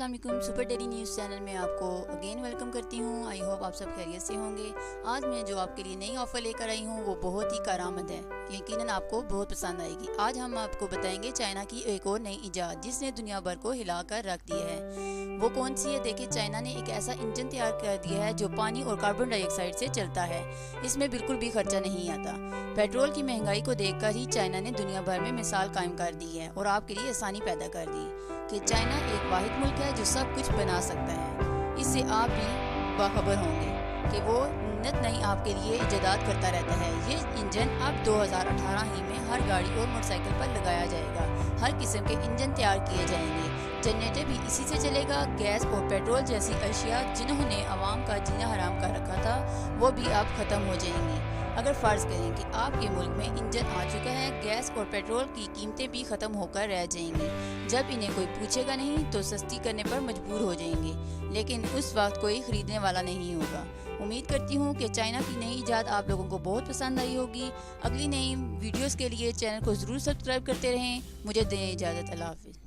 अस्सलाम वालेकुम। Super daily news channel में आपको अगेन वेलकम करती हूँ। आई होप आप सब खैरियत से होंगे। आज मैं जो आपके लिए नई ऑफ़र लेकर आई हूँ वो बहुत ही कारआमद है, यकीनन आपको बहुत पसंद आएगी। आज हम आपको बताएंगे चाइना की एक और नई ईजाद जिसने दुनिया भर को हिला कर रख दिया है। वो कौन सी है? देखिए, चाइना ने एक ऐसा इंजन तैयार कर दिया है जो पानी और कार्बन डाइऑक्साइड से चलता है। इसमें बिल्कुल भी खर्चा नहीं आता। पेट्रोल की महंगाई को देखकर ही चाइना ने दुनिया भर में मिसाल कायम कर दी है और आपके लिए आसानी पैदा कर दी कि चाइना एक वाहिद मुल्क है जो सब कुछ बना सकता है। इससे आप भी बाखबर होंगे कि वो नित नई आपके लिए इजादात करता रहता है। ये इंजन अब 2018 ही में हर गाड़ी और मोटरसाइकिल पर लगाया जाएगा। हर किस्म के इंजन तैयार किए जाएंगे। जनरेटर भी इसी से चलेगा। गैस और पेट्रोल जैसी अशिया जिन्होंने आवाम का जीना हराम कर रखा था वो भी अब खत्म हो जाएंगी। अगर फ़र्ज़ करें कि आपके मुल्क में इंजन आ चुका है, गैस और पेट्रोल की कीमतें भी ख़त्म होकर रह जाएंगी। जब इन्हें कोई पूछेगा नहीं तो सस्ती करने पर मजबूर हो जाएंगे, लेकिन उस वक्त कोई ख़रीदने वाला नहीं होगा। उम्मीद करती हूँ कि चाइना की नई ईजाद आप लोगों को बहुत पसंद आई होगी। अगली नई वीडियोज़ के लिए चैनल को ज़रूर सब्सक्राइब करते रहें। मुझे दें इजाज़त। अल्लाह हाफ़िज़।